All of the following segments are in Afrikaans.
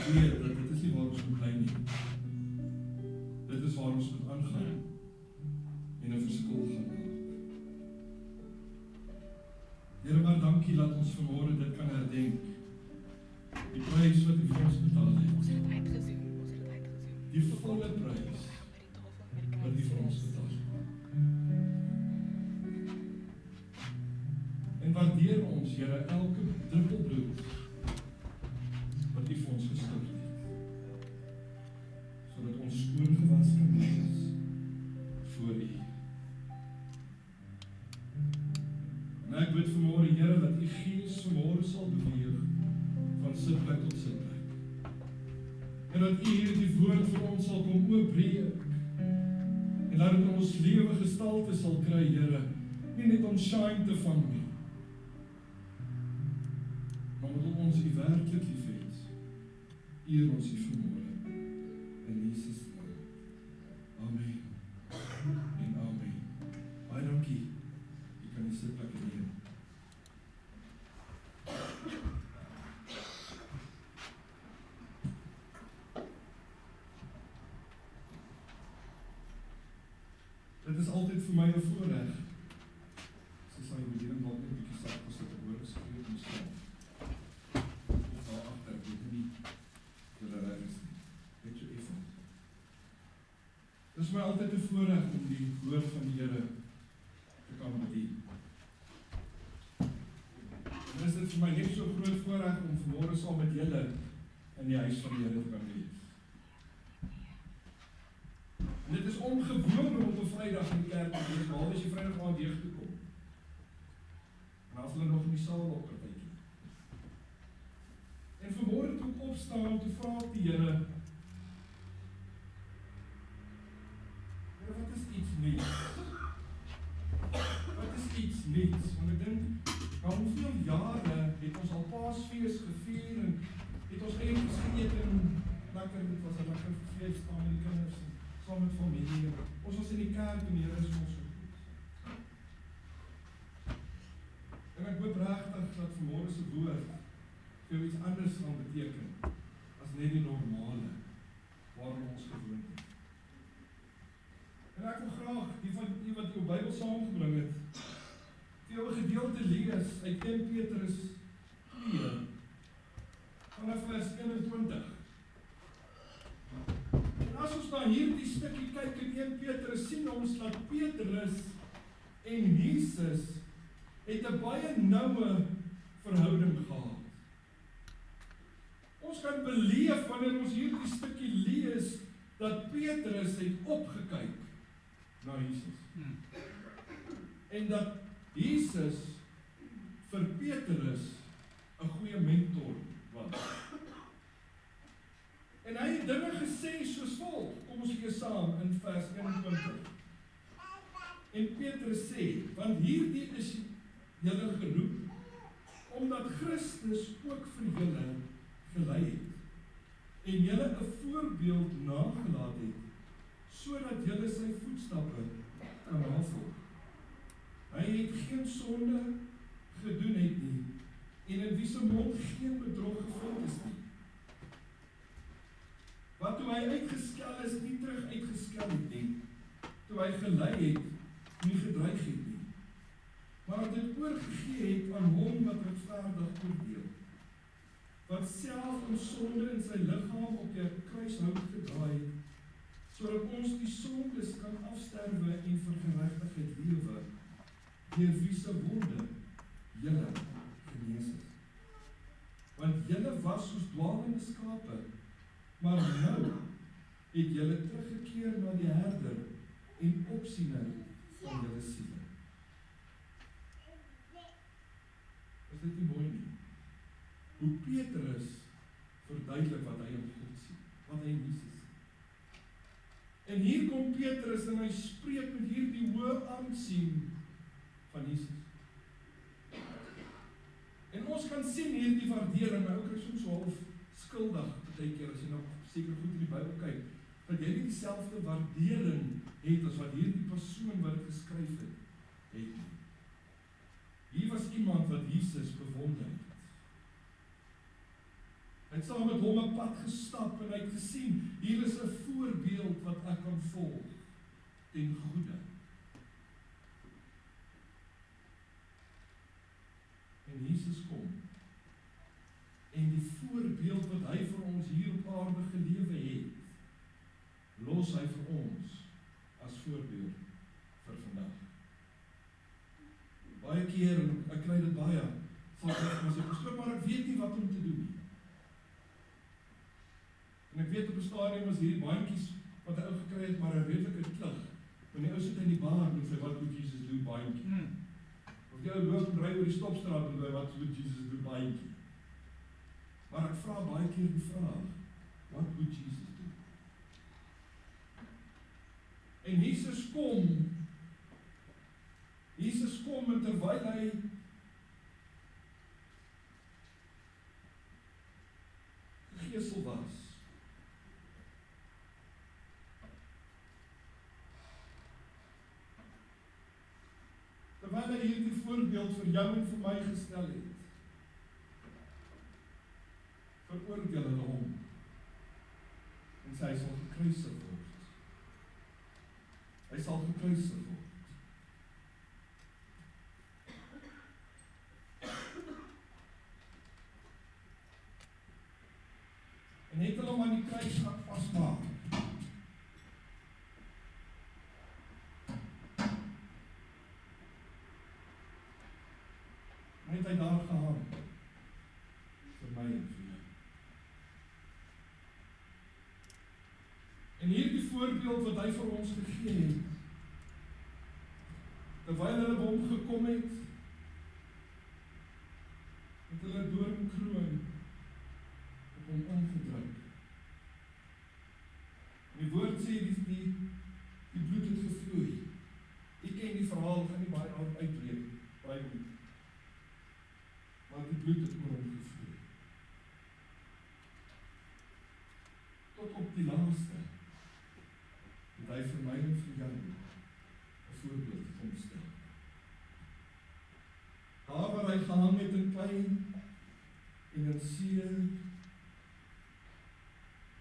weet dat dit is nie waar ons moet bly nie. Dit is waar ons moet aangaan en 'n verskil gaan maak. Here, maar dankie dat ons vanmôre dit kan herdenk. Die prys wat U vir ons betaal het. Die volle prys wat U vir ons betaal het. En waardeer ons, Here, elke druppel bloed wat U vir ons gestort het, sodat ons skoon gewas kan wees voor U. En ek bid vanmôre, Here, dat U Gees vanmôre sal beweeg van sitplek tot sitplek. En dat U hierdie woord vir ons sal kom oopbreek. En dat dit in ons lewe gestalte sal kry, Here, nie net om shine te vang nie, maar omdat ons U werklik liefhet. Eer ons U vanmôre in Jesus naam. Amen. En amen. Baie dankie. Jy kan die sitplek neem. Dit is altyd vir my 'n voorreg. Sy sal die bediening dalk net 'n bietjie sak as dit oor geskryf en staan. Of daar agter, ek weet nie of dit reg is nie. Weet jy effens. Dit is my altyd 'n voorreg om die woord van die Here te kan bedien. En is dit vir my net so groot voorreg om vanmôre saam met julle in die huis van die Here te kan wees. En dit is ongewoon om op 'n Vrydag in die kerk te wees, behalwe as jy Vrydag aand deeg toe kom. En as hulle nog in die saal op partytjie. En vanmôre toe ek opstaan om te vra ek die Here, wat is iets nuuts? Wat is iets nuuts? Want ek dink, na hoeveel jare het ons al Paasfees gevier en het ons eintlik geëet en lekker, dit was 'n lekker fees saam met die kinders en saam met familie. Ons was in die kerk en die Here is ons so goed. En ek hoop regtig dat vanmôre se woord vir jou iets anders gaan beteken as net die normale waarom ons gewoond het. En ek wil graag die van u wat jou Bybel saamgebring het, vir jou 'n gedeelte lees uit 1 Petrus 2 vanaf vers 21. En as ons na hierdie stukkie kyk in 1 Petrus, sien ons dat Petrus en Jesus het 'n baie noue verhouding gehad. Ons kan beleef wanneer ons hierdie stukkie lees, dat Petrus het opgekyk na Jesus. En dat Jesus vir Petrus 'n goeie mentor was. En hy het dinge gesê soos volg. Kom ons lees saam in vers 21. En Petrus sê, want hierdie is julle geroep, omdat Christus ook vir julle gelei het, en julle 'n voorbeeld nagelaat het, sodat julle sy voetstappe kan navolg. Hy het geen sonde gedoen het nie, en in wie se mond geen bedrog gevind is nie. Wat toe hy uitgeskel is, nie terug uitgeskel het nie, toe hy gelei het, nie gedreig het nie, maar dit oorgegee het aan hom wat regverdig oordeel, wat self ons sonde in sy liggaam op die kruishout gedraai het, sodat ons die sondes kan afsterwe en vir geregtigheid lewe, deur wie se wonde julle genees is. Want julle was soos dwaalende skape, maar nou het julle teruggekeer na die herder en opsiener van julle siele. Is dit nie mooi nie? Hoe Petrus verduidelik wat hy in God sien, wat hy in Jesus sien. En hier kom Petrus en hy spreek met hierdie hoë aansien van Jesus. En ons kan sien hierdie waardering, maar ook soms so half skuldig, baie keer as jy nou seker goed in die Bybel kyk, dat jy nie dieselfde waardering het as wat hierdie persoon wat dit geskryf het nie. Hier was iemand wat Jesus bewonder het. het saam met hom 'n pad gestap en hy het gesien, hier is 'n voorbeeld wat ek kan volg ten goeie. En Jesus kom. En die voorbeeld wat hy vir ons hier op aarde gelewe het, los hy vir ons as voorbeeld vir vandag. Baie keer, en ek kry dit baie, sal ek sê, pastoor, maar ek weet nie wat om te doen nie. En ek weet op 'n stadium was hierdie bandjies wat hy ou gekry het, maar 'n redelike klug. Want die ou sit in die bar en sê, wat moet Jesus doen, bandjie? Of die ou loop en ry oor die stopstraat en sê, wat moet Jesus doen, bandjie? Maar ek vra baie keer die vraag, wat moet Jesus doen? En Jesus kom en terwyl hy geesel was, terwyl hy hierdie voorbeeld vir jou en vir my gestel het, veroordeel hulle hom en sê hy sal gekruisig word. Hy sal gekruisig word. En het hulle hom aan die kruis gaan vasmaak. Net hy daar gehang vir my en vir jou. En hierdie voorbeeld wat hy vir ons gegee het, terwyl hulle by hom gekom het hulle doornkroon op hom omgedruk. Die woord sê die bloed het gevloei. Ek ken die verhaal, gaan nie baie uitleef, baie goed. Maar die bloed het oor hom gevloei. Tot op die laaste het hy vir my en vir jou 'n voorbeeld kom stel. Daar waar hy gehang het in pyn en in seer,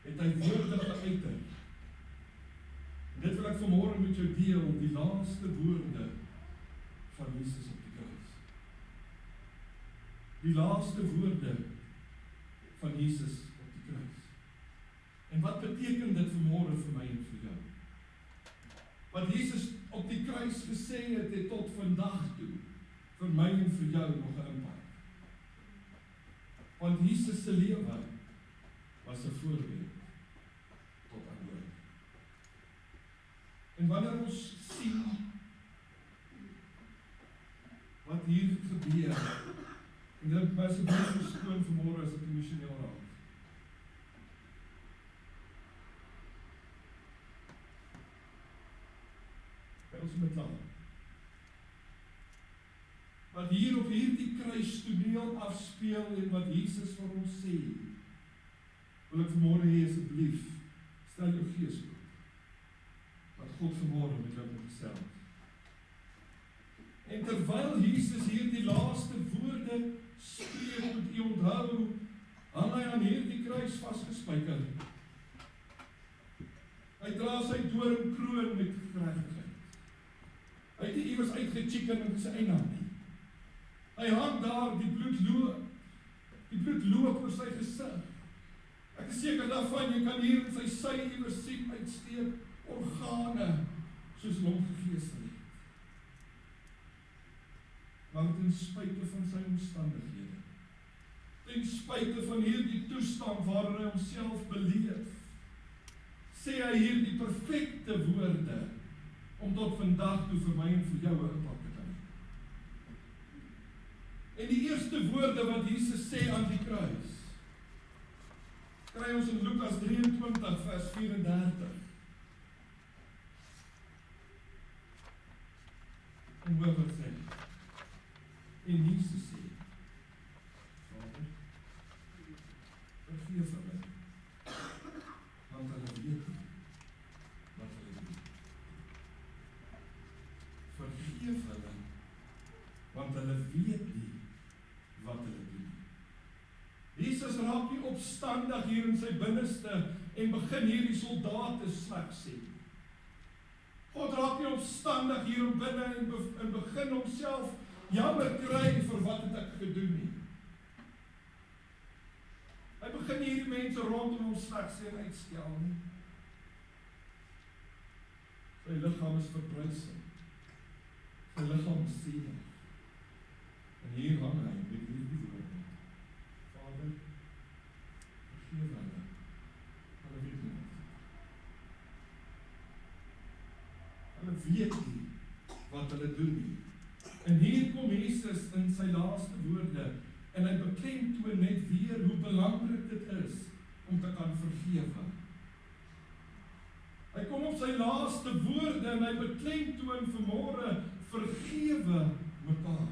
het hy woorde geuiter. En dit wil ek vanmôre met jou deel, die laaste woorde van Jesus op die kruis. Die laaste woorde van Jesus op die kruis. En wat beteken dit vanmôre vir my en vir jou? Wat Jesus op die kruis gesê het, het tot vandag toe vir my en vir jou nog 'n impak. Want Jesus se lewe was 'n voorbeeld tot aanhoring. En wanneer ons sien wat hier gebeur, en dit was 'n baie verskoon vanmôre as ek emosioneel raak. Ons moet dan wat hier op hierdie kruis toneel afspeel en wat Jesus vir ons sê, wil ek vanmôre hê asseblief, stel jou gees op, wat God vanmôre met jou moet gesels. En terwyl Jesus hierdie laaste woorde spreek, moet u onthou, hang hy aan hierdie kruis vasgespijker. Hy dra sy doringkroon met geregtigheid. Hy het nie iewers uitgechicken en gesê eina nie. Hy hang daar, die bloed loop oor sy gesig. Ek is seker daarvan, jy kan hier in sy sy iewers sien uitsteek, organe, soos hom gegeesel het. Want ten spyte van sy omstandighede, ten spyte van hierdie toestand waarin hy homself beleef, sê hy hierdie perfekte woorde, om tot vandag toe vir my en vir jou 'n impak te kan hê. En die eerste woorde wat Jesus sê aan die kruis, kry ons in Lukas 23 vers 34. En hoor wat sê. En Jesus sê, Vader, vergeef hulle, want hulle weet nie wat hulle doen. Vergeef hulle, want hulle weet nie wat hulle doen. Jesus Jesus raak nie opstandig hier in sy binneste en begin hierdie soldate sleg sien. God raak nie opstandig hier in binne en begin homself jammer kry vir wat het ek gedoen nie. Hy begin hierdie mense rondom hom sleg sê en uitskel nie. Sy liggaam is verbrysing. Sy liggaam is senig. En hier hang hy met hierdie woorde. Vader, vergewe hulle. Hulle weet nie. Hulle weet nie wat hulle doen nie. En hier kom Jesus in sy laaste woorde en hy beklemtoon net weer hoe belangrik dit is om te kan vergewe. Hy kom op sy laaste woorde en hy beklemtoon vanmôre vergewe mekaar.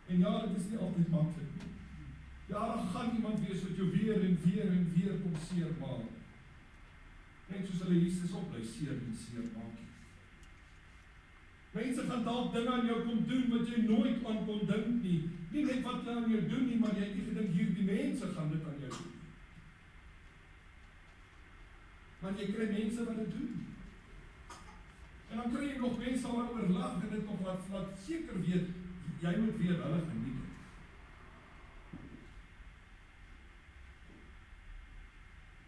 En ja, dit is nie altyd maklik nie. Ja, daar gaan iemand wees wat jou weer en weer en weer kom seermaak. Net soos hulle Jesus op bly seermaak. Mense gaan dalk dinge aan jou kom doen wat jy nooit aan kon dink nie. Nie net wat hulle aan jou doen nie, maar jy het nie gedink hierdie mense gaan dit aan jou doen. Want jy kry mense wat dit doen. En dan kry jy nog mense wat oorlag en dit nog wat seker weet, jy moet weer hulle geniet.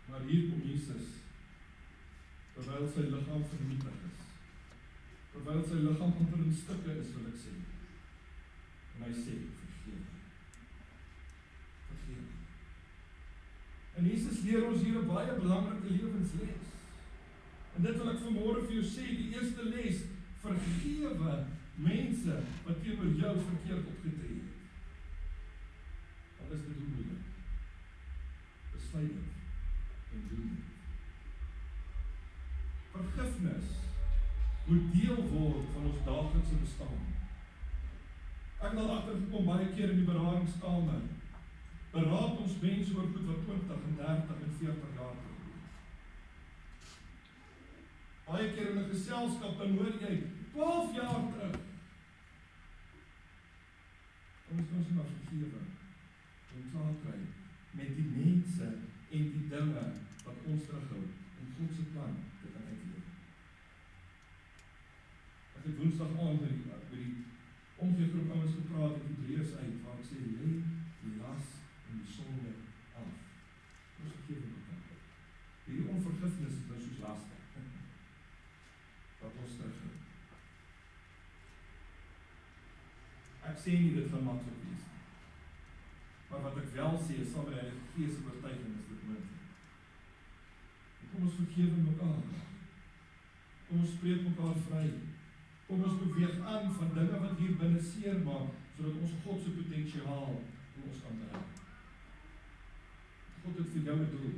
Maar hier kom Jesus, terwyl sy liggaam vernietig is, terwyl sy liggaam amper in stukke is, wil ek sê. En hy sê, vergewe. Vergewe. En Jesus leer ons hier 'n baie belangrike lewensles. En dit wil ek vanmôre vir jou sê, die eerste les, vergewe mense wat teenoor jou verkeerd opgetree het. Al is dit moeilik. Besluit dit en doen dit. Vergifnis moet deel word van ons daaglikse bestaan. Ek het al agtergekom baie keer in die beradingskamer. Beraad ons mense oor goed wat 20 en 30 en 40 jaar terug. Baie keer in 'n geselskap dan hoor jy 12 jaar terug. Ons moet maar vergewe en klaar kry met die mense en die dinge wat ons terughou om God se plan te kan uitleef. Ek het Woensdag aand met die omgegroep ouens gepraat uit Hebreërs uit, waar ek sê, lê die las en die sonde af. Ons vergewe mekaar. Die onvergifnis is nou soos laste wat ons terughou. Ek sê nie dit gaan maklik wees nie. Maar wat ek wel sê, is saam met die Heilige Gees se oortuiging is dit moontlik. Kom ons vergewe mekaar. Kom ons spreek mekaar vry. Kom ons beweeg aan van dinge wat hier binne seer maak, sodat ons God se potensiaal in ons kan bereik. God het vir jou 'n doel.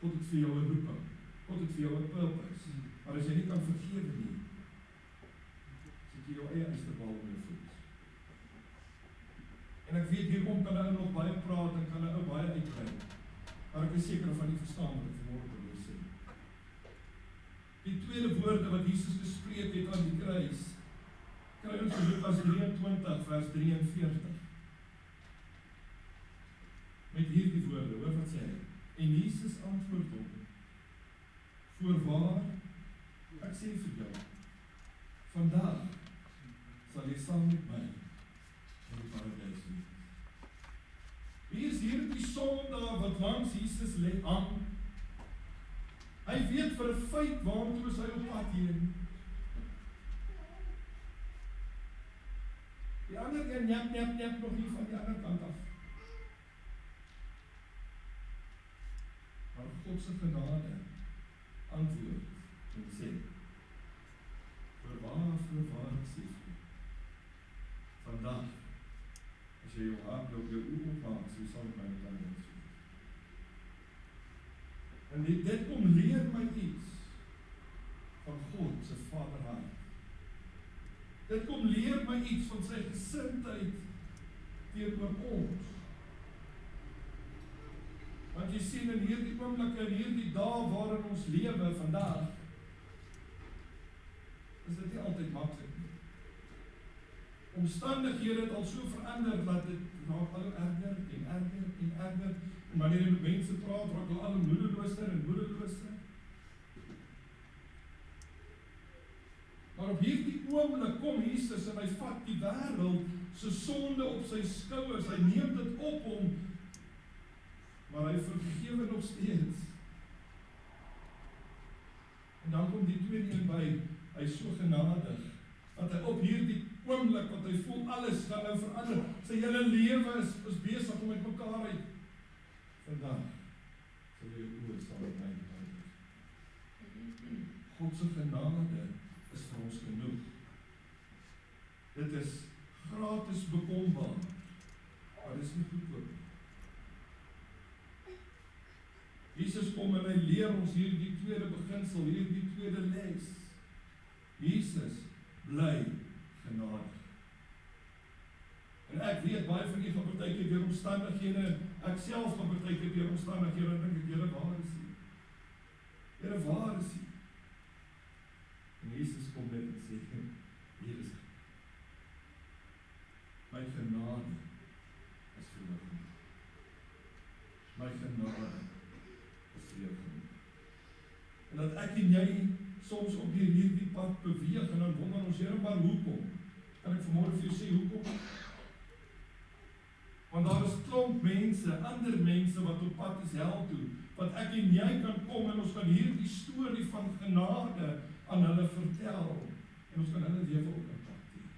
God het vir jou 'n roeping. God het vir jou 'n purpose. Maar as jy nie kan vergewe nie, sit jy jou eie eysterbal om jou voet. En ek weet hierom kan 'n ou nog baie praat en kan 'n ou baie uitbrei. Maar ek is seker van nie verstaan wat ek vanmôre wil sê. Die tweede woorde wat Jesus gespreek het aan die kruis, kry ons in Lukas 23 vers 43. Met hierdie woorde, hoor wat sê hy? En Jesus antwoord hom: Voorwaar, ek sê vir jou, vandag sal jy saam met my in die paradys wees. Wie is hierdie sondaar wat langs Jesus lê aan? Hy weet vir 'n feit waartoe is hy op pad heen. Die ander een njap nog nie van die ander kant af. Maar God se genade antwoord en sê: Voorwaar ek sê vir jou, vandag, as jy jou hart op jou oë oopmaak, so sal ek my plan doen. En dit kom leer my iets van God se vaderhart. Dit kom leer my iets van sy gesindheid teenoor ons. Want jy sien in hierdie oomblikke, in hierdie dae waarin ons lewe vandag, is dit nie altyd maklik nie. Omstandighede het al so verander dat dit raak al hoe erger en erger en erger. En wanneer jy met mense praat, raak hulle al hoe moedeloser en moedeloser. Maar op hierdie oomblik kom Jesus en hy vat die wêreld se sonde op sy skouers. Hy neem dit op hom, maar hy vergewe nog steeds. En dan kom die tweede een by, hy is so genadig, dat hy op hierdie oomblik, wat hy voel, alles gaan nou verander. Sy hele lewe is besig om met mekaar uit. Vandag sal jy oor saam met my word. God se genade is vir ons genoeg. Dit is gratis bekombaar, maar dit is nie goedkoop nie. Jesus kom en hy leer ons hierdie tweede beginsel, hierdie tweede les. Jesus bly genadig. En ek weet, baie van die gaan partykeer deur omstandighede, ek self gaan partykeer deur omstandighede, en dink ek, Here, waar is U? Here, waar is U? En Jesus kom net en sê, hier is hy. My genade is vir jou genoeg. My genade is vir jou genoeg. En dat ek en jy soms op hierdie pad beweeg, en dan wonder ons, Here, maar hoekom? Kan ek vanmôre vir jou sê, hoekom? Want daar is klomp mense, ander mense wat op pad is hel toe, wat ek en jy kan kom en ons kan hierdie storie van genade aan hulle vertel, en ons kan hulle lewe ook impakteer.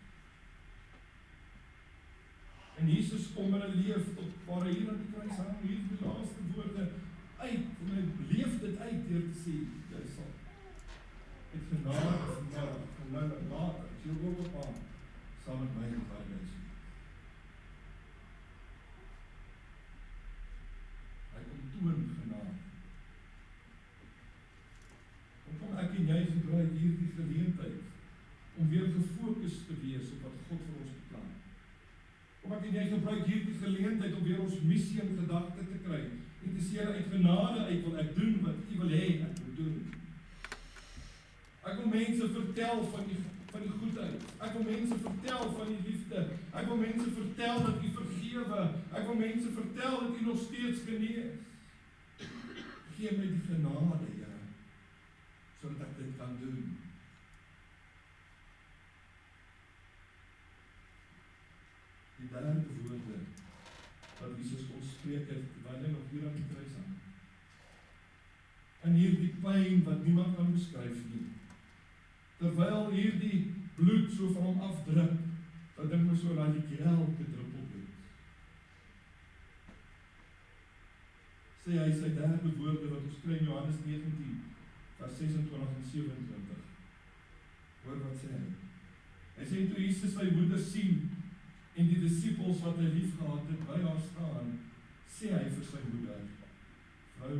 En Jesus kom en hy leef tot waar hy hier aan die kruis hang, hierdie laaste woorde uit, en hy leef dit uit deur te sê, jy sal met genade vanmiddag, en nou later, as jy ook op aan, sal met my in paradys wees. Hy kom toon genade. En kom ek en jy gebruik hierdie geleentheid om weer gefokus te wees op wat God vir ons beplan. Kom ek en jy gebruik hierdie geleentheid om weer ons missie in gedagte te kry en te sê uit genade uit wil ek doen wat U wil hê ek moet doen. Ek wil mense vertel van die goedheid. Ek wil mense vertel van die liefde. Ek wil mense vertel dat U vergewe. Ek wil mense vertel dat U nog steeds genees. Gee my die genade, Here, sodat ek dit kan doen. Die derde woorde wat Jesus ons spreek het, wanneer hy nog hier aan die kruis hang. En hierdie pyn wat niemand kan beskryf nie. Terwyl hierdie bloed so van hom afdrup, dat dink my so dat die elke druppel bloed. Sê hy sy derde woorde wat ons kry in Johannes 19, vers 26 en 27. Hoor wat sê hy. Hy sê toe Jesus sy moeder sien en die disippels wat hy lief gehad het by haar staan, sê hy vir sy moeder, vrou,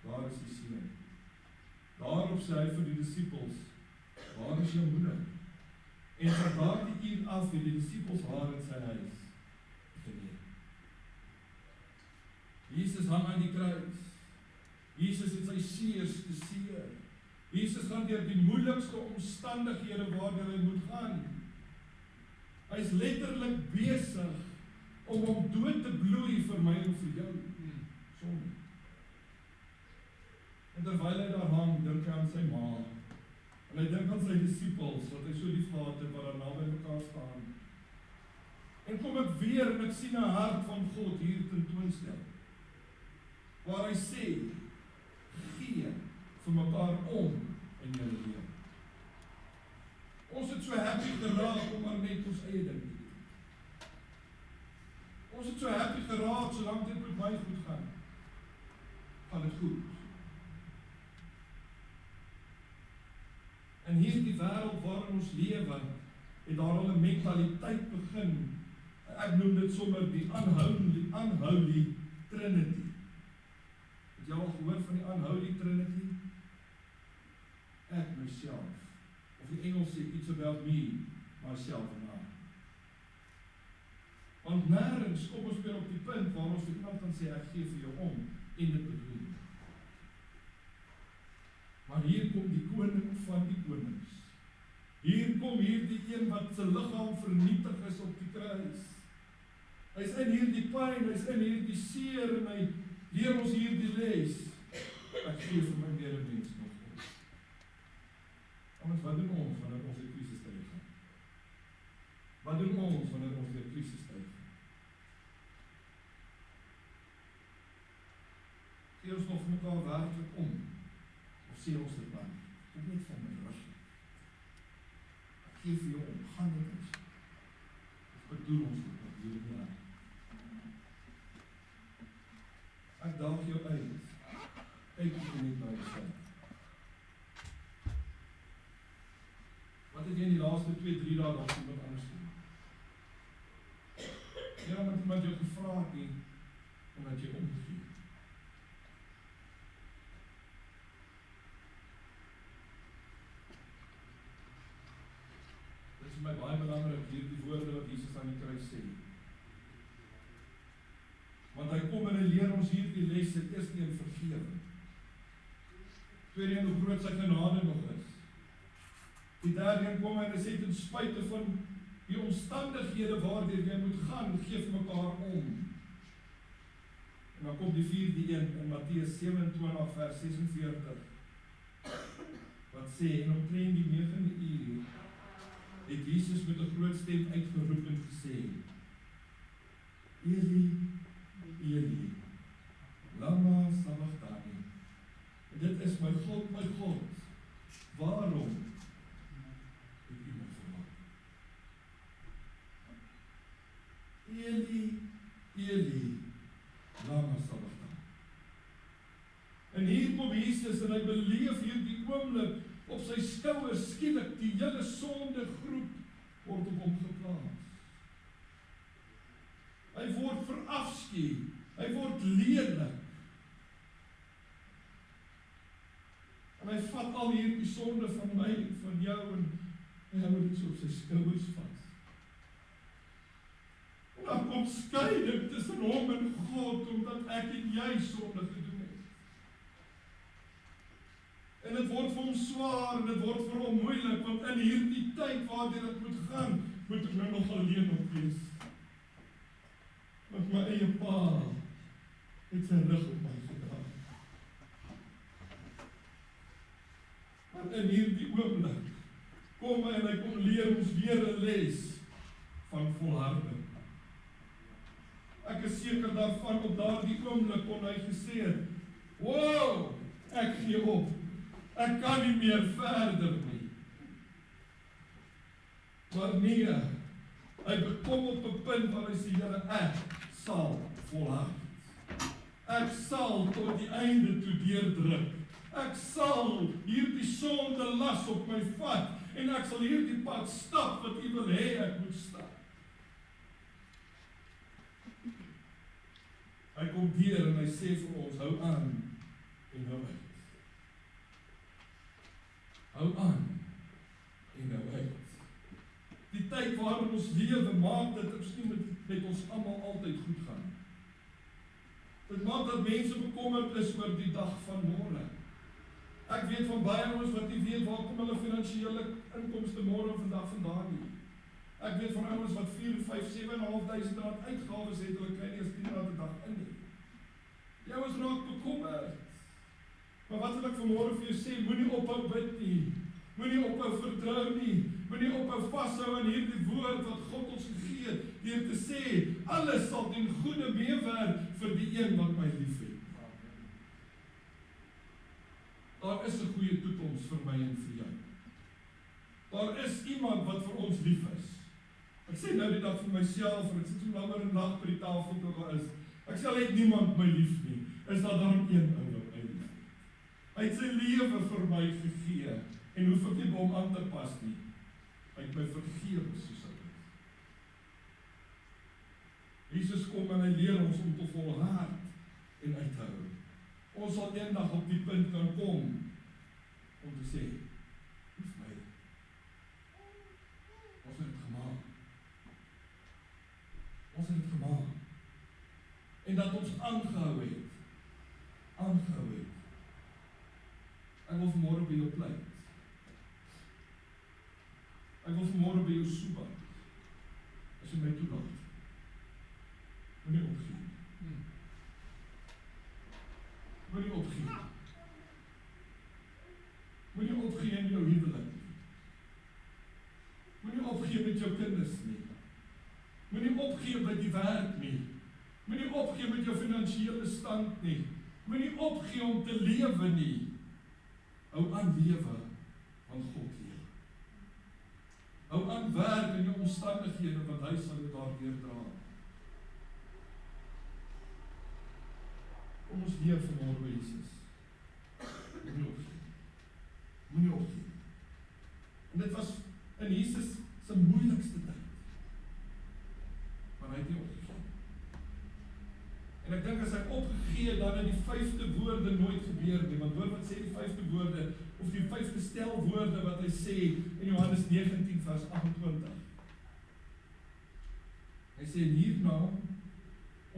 waar is die seun? Daarop sê hy vir die disippels, waar is jou moeder? En van daardie uur af het die disippels haar in sy huis geneem. Jesus hang aan die kruis. Jesus het sy seers geseer. Jesus gaan deur die moeilikste omstandighede waardeur hy moet gaan. Hy is letterlik besig om dood te bloei vir my en vir jou. Sonde. En terwyl hy daar hang, dink hy aan sy ma. En hy dink aan sy disippels, wat hy so lief gehad het, wat daar naby mekaar staan. En kom ek weer en ek sien 'n hart van God hier tentoonstel. Waar hy sê, gee vir mekaar om in jou lewe. Ons het so happy geraak om maar net ons eie ding te doen. Ons het so happy geraak, solank dit met my goed gaan. Gaan dit goed. En hier die wêreld waarin ons lewe, het daar al 'n mentaliteit begin. Ek noem dit sommer die unholy Trinity. Het jy al gehoor van die unholy Trinity? Ek, myself. Of die Engels sê, it's about me, myself en I. Want nêrens kom ons weer op die punt waar ons vir iemand kan sê, ek gee vir jou om, en dit bedoel. Maar hier kom die koning van die konings. Hier kom hierdie een wat sy liggaam vernietig is op die kruis. Hy's in hierdie pyn, hy's in hierdie seer en hy leer ons hierdie les. Ek gee vir my medemens nog om. Anders wat doen ons wanneer ons in krisis tyd gaan? Wat doen ons wanneer ons in krisis tyd gaan? Gee ons nog mekaar werklik om? Of sê ons dit maar? Kom net van my rug. Ek gee vir jou om, gaan net ons. Of bedoel ons dit wat hier nie aan? Ek daag jou uit. Kyk jy net na jouself. Wat het jy in die laaste 2-3 dae dalk iemand anders doen? Ja, omdat iemand jou gevra het nie, omdat jy omgegee. Dit is vir my baie belangrik, hierdie woorde wat Jesus aan die kruis sê. Want hy kom en hy leer ons hierdie les, dit is nie 'n vergewing. Tweede een, hoe groot sy genade nog is. Die derde een kom en hy sê, ten spyte van die omstandighede waardeur jy moet gaan, geef mekaar om. En dan kom die vierde een in Matteus 27 vers 46, wat sê, en omtrent die 9de uur, het Jesus met 'n groot stem uitgeroep en gesê, Eli, Eli, lama sabachthani. En dit is my God, waarom het U my verlaat? Eli, Eli, lama sabachthani. En hier kom Jesus en hy beleef hierdie oomblik op sy skouers skielik die hele sondegroep word op hom geplaas. Hy word verafskuw, hy word lelik. En hy vat al hierdie sonde van my en van jou en hy hou dit so op sy skouers vas. En dan kom skeiding tussen hom en God, omdat ek en jy sonde gedoen het. En dit word vir hom swaar en dit word vir hom moeilik, want in hierdie tyd waardeur ek moet gaan, moet ek nou nog alleen op wees. Want my eie pa het sy rug op my gedaan. Maar in hierdie oomblik kom hy en hy kom leer ons weer 'n les van volharding. Ek is seker daarvan, op daardie oomblik kon hy gesê het, wow, ek gee op. Ek kan nie meer verder nie. Maar nee, hy bekom op 'n punt waar hy sê, Here, ek sal volhard. Ek sal tot die einde toe deurdruk. Ek sal hierdie sonde las op my vat en ek sal hierdie pad stap wat U wil hê ek moet stap. Hy kom deur en hy sê vir ons, hou aan en hou uit. Hou aan en hou uit. Die tyd waarin ons lewe maak dat ons nie met ons almal altyd goed gaan. Dit maak dat mense bekommerd is oor die dag van môre. Ek weet van baie ouens wat nie weet waar kom hulle finansiële inkomste môre of vandag vandaan nie. Ek weet van ouens wat 4, 5, 7.500 rand uitgawes het, hulle kry nie eens 10 rand 'n dag in nie. Die ouens raak bekommerd. Maar wat wil ek vanmôre vir jou sê, moenie ophou bid nie. Moenie ophou vertrou nie. Moenie ophou vashou aan hierdie woord wat God ons gegee het, deur te sê, alles sal ten goeie meewerk vir die een wat my liefhet. Daar is 'n goeie toekoms vir my en vir jou. Daar is iemand wat vir ons lief is. Ek sê nou die dag vir myself, en ek sit so langer en nag by die tafel toe daar is. Ek sê, al het niemand my lief nie, is daar dan een ou wat my lief het. Hy het sy lewe vir my gegee, en hoef ek nie by hom aan te pas nie. Hy het my vergewe soos ek is. Jesus kom en hy leer ons om te volhard en uithou. Ons sal eendag op die punt kan kom om te sê, lief my, ons het het gemaak. Ons het het gemaak. En dat ons aangehou het. Ek wil vanmôre by jou pleit. Ek wil vanmôre by jou soebat, as jy my toelaat. Moenie opgee. Moenie opgee in jou huwelik nie. Moenie opgee met jou kinders nie. Moenie opgee by die werk nie. Moenie opgee met jou finansiële stand nie. Moenie opgee om te lewe nie. Hou aan lewe, want God lewe. Hou aan werk in jou omstandighede, want hy sal jou daardeur dra. Kom ons leer vanmôre by Jesus. Moenie opgee. Moenie opgee. En dit was in Jesus se moeilikste tyd. Maar hy het nie opgegee. En ek dink as hy opgegee, dan het die 5de woorde nooit gebeur nie, want hoor wat sê die 5de woorde, of die 5de stel woorde wat hy sê in Johannes 19 vers 28. Hy sê hierna,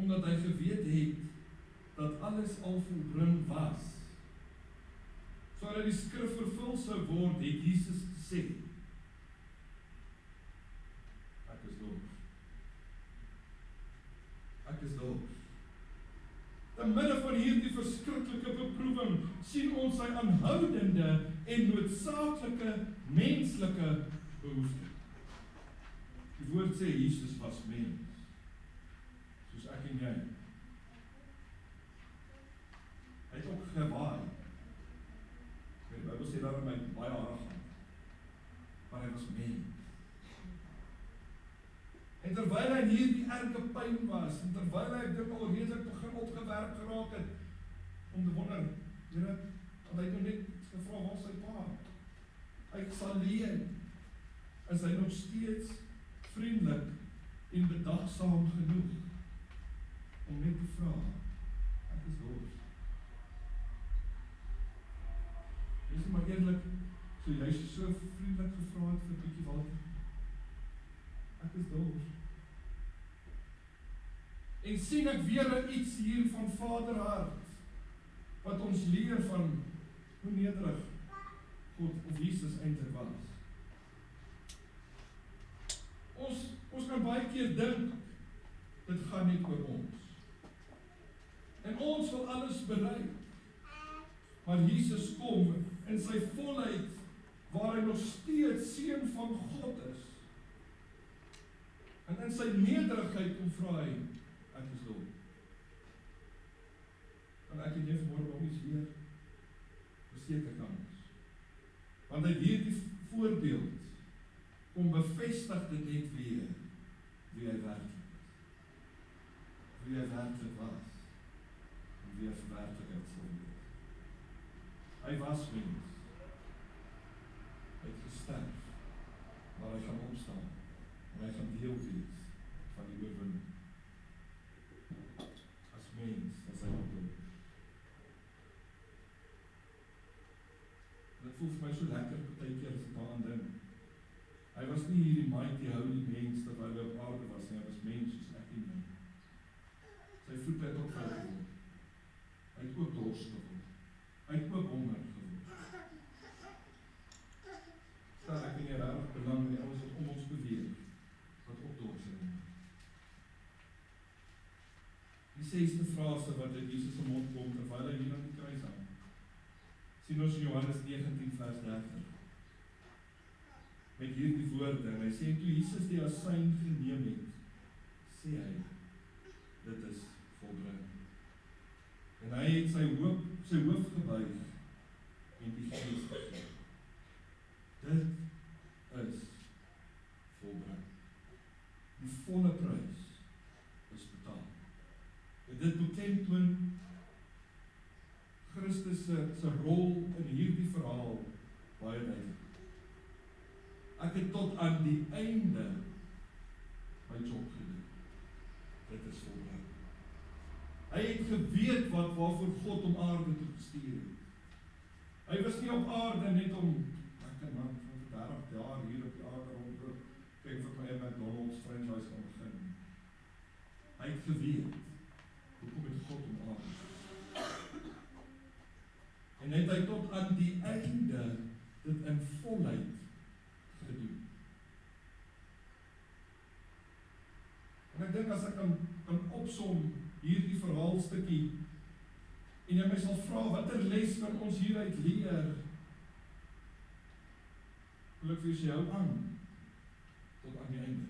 omdat hy geweet het, dat alles al volbring was, sodat die skrif vervul sou word, het Jesus gesê, ek is dors. Ek is dors. In midde van hierdie verskriklike beproewing sien ons sy aanhoudende en noodsaaklike menslike behoefte. Die woord sê Jesus was mens, soos ek en jy. Hy het ook gewaai. Die Bybel sê daarom hy baie hare gehad, maar hy was mens. En terwyl hy in hierdie erge pyn was, en terwyl hy dit al redelik begin opgewerk geraak het, om te wonder, Here, want hy het nou net gevra, waar is sy pa? Hy sal leer, is hy nog steeds vriendelik en bedagsaam genoeg, om net te vra, ek is dors. Wees maar eerlik, so jy so vriendelik gevra het vir 'n bietjie water. Ek is dors. En sien ek weer iets hier van Vaderhart, wat ons leer van hoe nederig God of Jesus eintlik was. Ons kan baie keer dink, dit gaan nie oor ons. En ons wil alles bereik. Maar Jesus kom in sy volheid, waar hy nog steeds seun van God is. En in sy nederigheid kom vra hy, ek is dors. En ek en jy vanmôre nog iets weer verseker kan ons. Want uit hierdie voorbeeld kom bevestig dit net weer wie hy werklik is. Wie hy werklik was. En wie hy vir werklikheid sal wees. Hy was mens. Hy het gesterf, maar hy gaan opstaan. En hy gaan deel wees van die oorwinning. As mens, as hy opdoen. En dit voel vir my so lekker partykeer as ek daaraan dink. Hy was nie hierdie mighty holy mens dat hy op aarde was nie, hy was mens soos ek en jy. Sy voete het ook vuil geword. Hy het ook dors geword. Hy het ook honger geword. Stel ek en jy regtig belang in die ouens wat om ons beweeg, wat opdors en die 6de frase wat uit Jesus se mond kom, terwyl hy hier aan die kruis hang, sien ons in Johannes 19 vers 30, met hierdie woorde, en hy sê, toe Jesus die asyn geneem het, sê hy, dit is volbring. En hy het sy hoof gebuig, en die gees gegee. Dit is volbring. Die volle prys is betaal. En dit beklemtoon Christus se rol in hierdie verhaal baie duidelik. Ek het tot aan die einde my job gedoen. Dit is volbring. Hy het geweet waarvoor God om aarde toe gestuur het. Hy was nie op aarde net om, ek kan man van 30 jaar hier op die aarde rondloop, kyk wat my McDonald's franchise kan begin. Hy het geweet, hoekom het God om aarde. En het hy tot aan die einde dit in volheid gedoen. En ek dink as ek kan opsom hierdie Bybelstukkie, en jy my sal vra, watter les kan ons hieruit leer? Wil ek vir jou sê, hou aan, tot aan die einde.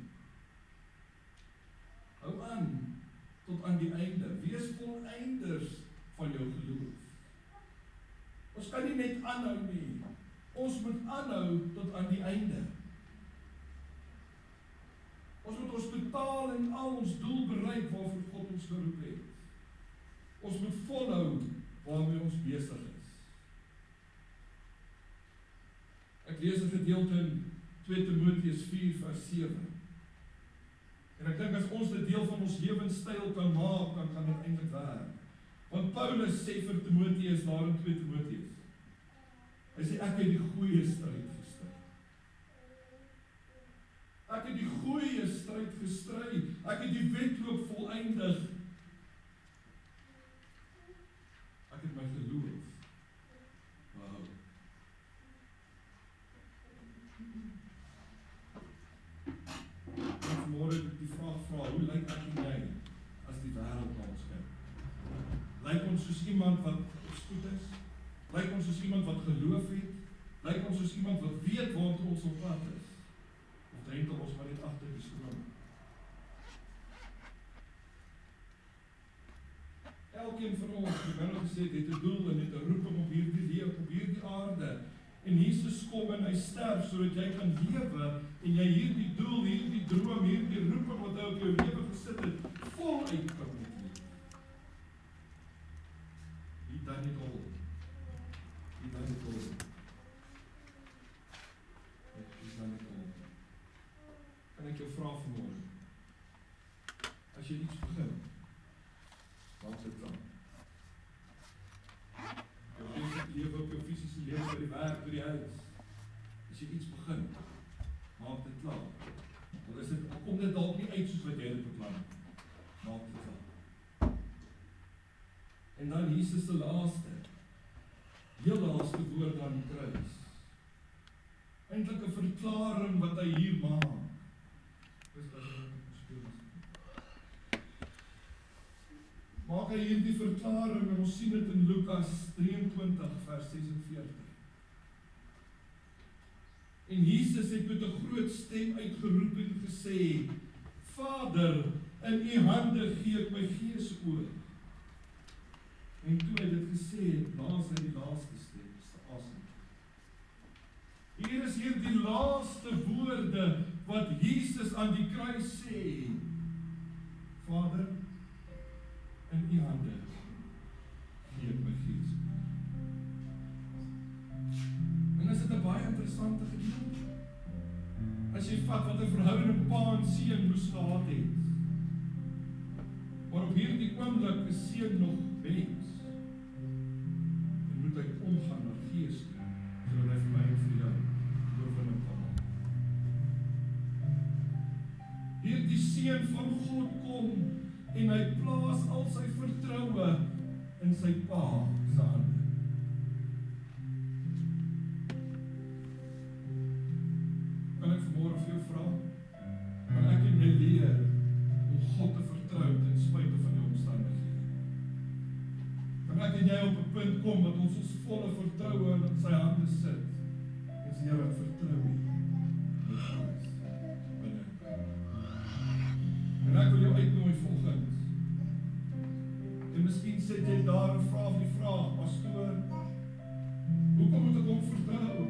Hou aan, tot aan die einde. Wees volleinders van jou geloof. Ons kan nie net aanhou nie. Ons moet aanhou tot aan die einde. Ons moet ons totaal en al ons doel bereik waarvoor God ons geroep het. Ons moet volhou waarmee ons besig is. Ek lees 'n gedeelte in 2 Timoteus 4 vers 7. En ek dink as ons dit deel van ons lewenstyl kan maak, dan kan dit eintlik werk. Want Paulus sê vir Timoteus daar in 2 Timoteus. Hy sê ek het die goeie stryd gestry. Ek het die goeie stryd gestry. Ek het die wedloop volëindig. Ek het my geloof behou. Vanmôre die vraag vra, hoe lyk ek en jy as die wêreld na ons kyk? Lyk ons soos iemand wat spoed is? Lyk ons soos iemand wat geloof het? Lyk ons soos iemand wat weet waartoe ons op pad is? Of drentel ons maar net agter die stroom? Elkeen van ons, die Bybel gesê, het 'n doel en het 'n roeping op hierdie lewe, op hierdie aarde. En Jesus kom en hy sterf sodat jy kan lewe en jy hierdie doel, hierdie droom, hierdie roeping wat hy op jou lewe gesit het, voluit kan leef. He done it all. He done it all. He done it all. Kan ek jou vra vanmôre? As jy iets begin, maak dit dan. Jou fisiese lewe, op jou fisiese lewe, by die werk, by die huis. As jy iets begin, maak dit klaar. Al kom dit dalk nie uit soos wat jy dit beplan, maak dit klaar. En dan Jesus se laaste, heel laaste woord aan die kruis. Eintlik 'n verklaring wat hy hier maak. Maak hy hierdie verklaring en ons sien dit in Lukas 23 vers 46. En Jesus het met 'n groot stem uitgeroep en gesê: Vader, in U hande gee ek my gees oor. En toe hy dit gesê het, blaas hy die laaste stem, asem. Hier is die laaste woorde wat Jesus aan die kruis sê. Vader, in U hande gee ek my gees. En is dit 'n baie interessante gedeelte. As jy vat wat 'n verhouding pa en seun moes gehad het. Maar op hierdie oomblik is seun nog mens. En moet hy omgaan na gees toe, sodat hy vir my en vir jou oorwinning kan maak. Hierdie seun van God kom en hy plaas al sy vertroue in sy pa se hande. Kan ek vanmôre vir jou vra? Kan ek en jy leer om God te vertrou ten spyte van die omstandighede? Kan ek en jy op 'n punt kom dat ons volle vertroue in sy hande sit en sê, Here, ek vertrou U met alles binne. En ek wil jou uitnooi volgens. En miskien sit jy daar en vra die vraag, pastoor, hoekom moet ek hom vertrou?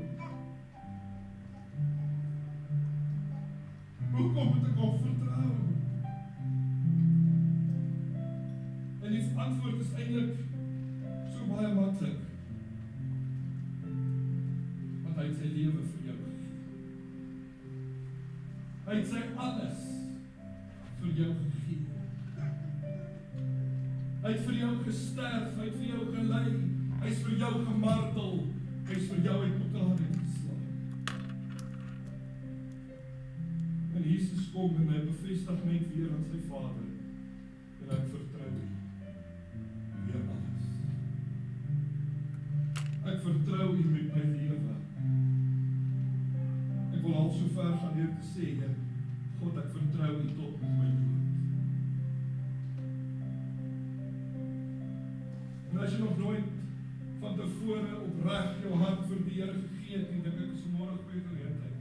Hoekom moet ek hom vertrou? En die antwoord is eintlik so baie maklik. Want hy het sy lewe vir jou gegee. Hy het sy alles vir jou gegee. Hy het vir jou gesterf, hy het vir jou gelei, hy is vir jou gemartel, hy is vir jou uitmekaar geslaan. En Jesus kom en hy bevestig net weer aan sy Vader, en ek vertrou U weer alles. Ek vertrou U met my lewe. Ek wil al so ver gaan deur te sê, God, ek vertrou U tot met my dood. as jy nog nooit van tevore opreg jou hart vir die Here gegee het, dink ek is vanmôre 'n goeie geleentheid.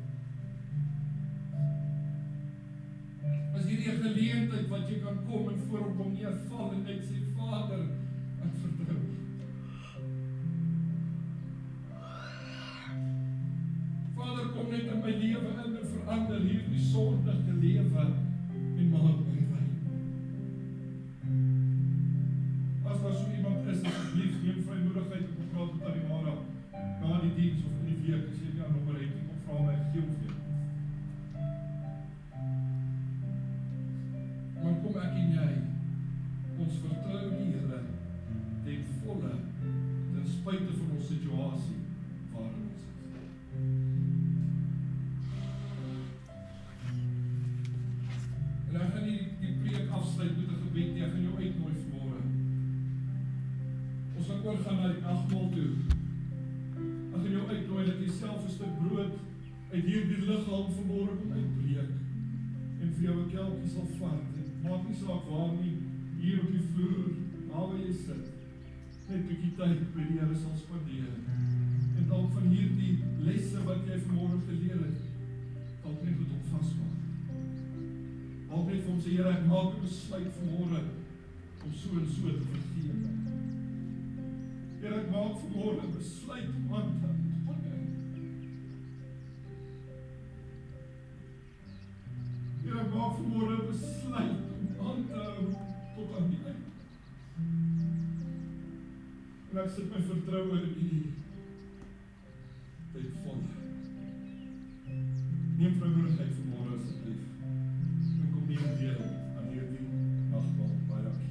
As hierdie 'n geleentheid wat jy kan kom en voor op hom neerval en net sê, Vader, ek vertrou. Vader, kom net in my lewe in en verander hierdie sondige lewe en maak my rein. As daar so iemand is, asseblief neem vrymoedigheid om te praat met Arimara na die diens of in die week, as jy nie aan nommer het, kom vra my, gee of jy. Maar kom ek en jy, ons vertrou die Here ten volle, ten spyte van ons situasie waarin ons is. En ek gaan die preek afsluit met 'n gebed, ek gaan jou uitnooi vanmôre. Ons gaan oorgaan na die nagmaal toe. Ek gaan jou uitnooi dat jy self 'n stuk brood uit hierdie liggaam vanmôre kom uitbreek en vir jou 'n kelkie sal vat. Maak nie saak waar nie, hier op die vloer, daar waar jy sit, net 'n bietjie tyd by die Here sal spandeer. En dalk van hierdie lesse wat jy vanmôre geleer het, dalk net met hom vasmaak. Dalk net vir hom sê, Here, ek maak 'n besluit vanmôre om so en so te vergewe. Here, ek maak vanmôre 'n besluit om aan te hou. Here, ek maak vanmôre 'n besluit om aan te hou tot aan die einde. En ek sit my vertroue in U ten volle. Neem vrymoedigheid vanmôre asseblief. En kom neem deel aan hierdie nagmaal. Baie dankie.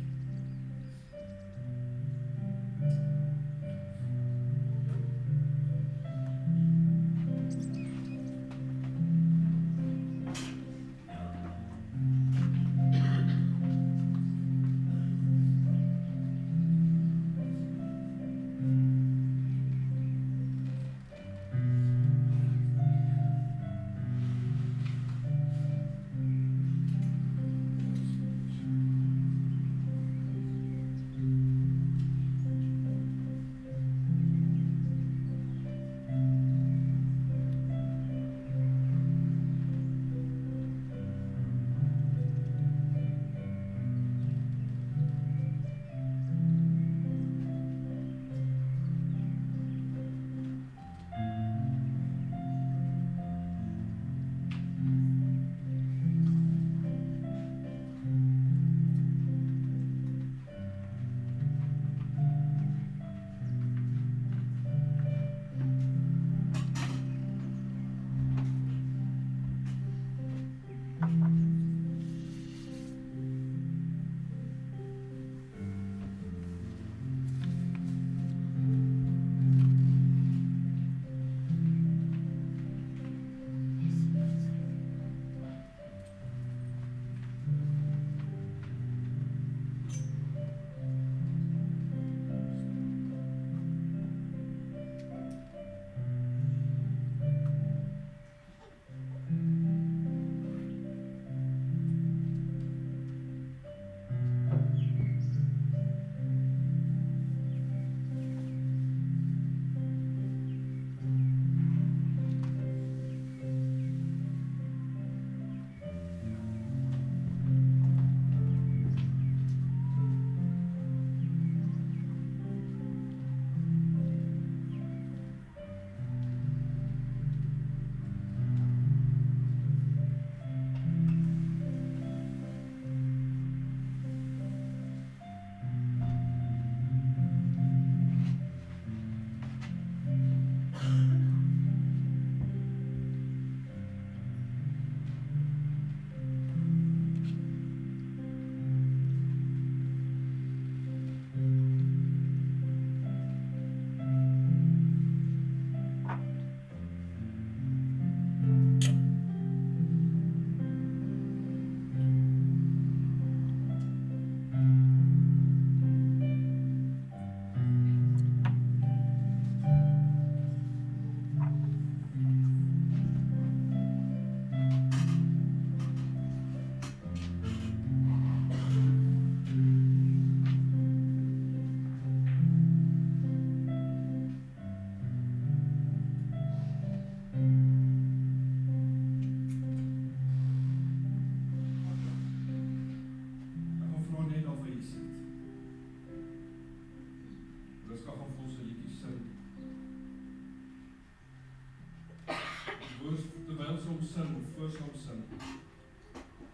sin, voorsaam sin.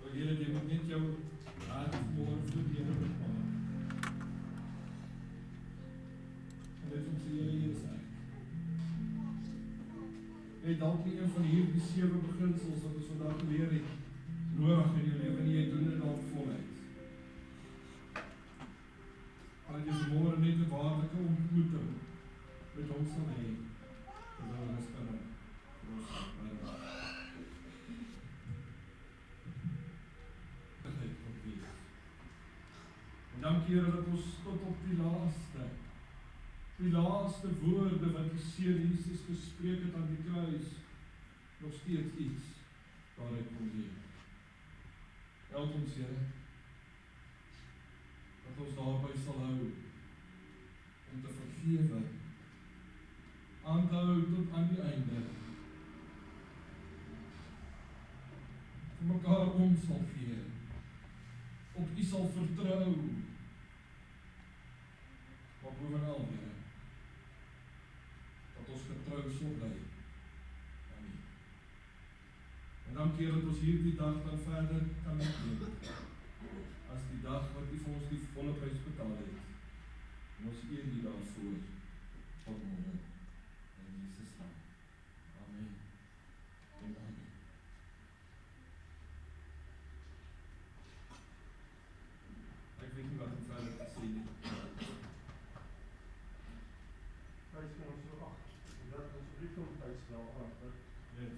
O Here, jy moet net jou hart voor die Here bepaal. En dit om sê, Here, hier is ek. Jy dalk nie een van hierdie 7 beginsels wat ons vandag geleer het, nodig in jou lewe, nie jy doen dit dalk voluit. Maar dit is môre net 'n waarlike ontmoeting met ons sal hê, terwyl ons kan ons en dankie Here dat ons tot op die laaste woorde wat die Seun Jesus gespreek het aan die kruis, nog steeds iets waaruit kom leer. Help ons Here, dat ons daarby sal hou, om te vergewe, aan te hou tot aan die einde, vir mekaar om sal gee, op U sal vertrou, maar bovenal Here, dat ons getrou sal bly aan U. En dankie Here dat ons hierdie dag dan verder kan neem, as die dag wat U vir ons die volle prys betaal het. En ons eer U daarvoor, tot môre, in Jesus naam. Amen. En amen. Ek weet nie wat om verder te sê nie. Prys vir ons so ag, dat ons liefde om tyd stel agter. Yes.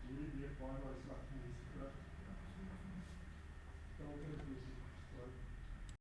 Hierdie week baie sleg mense terug.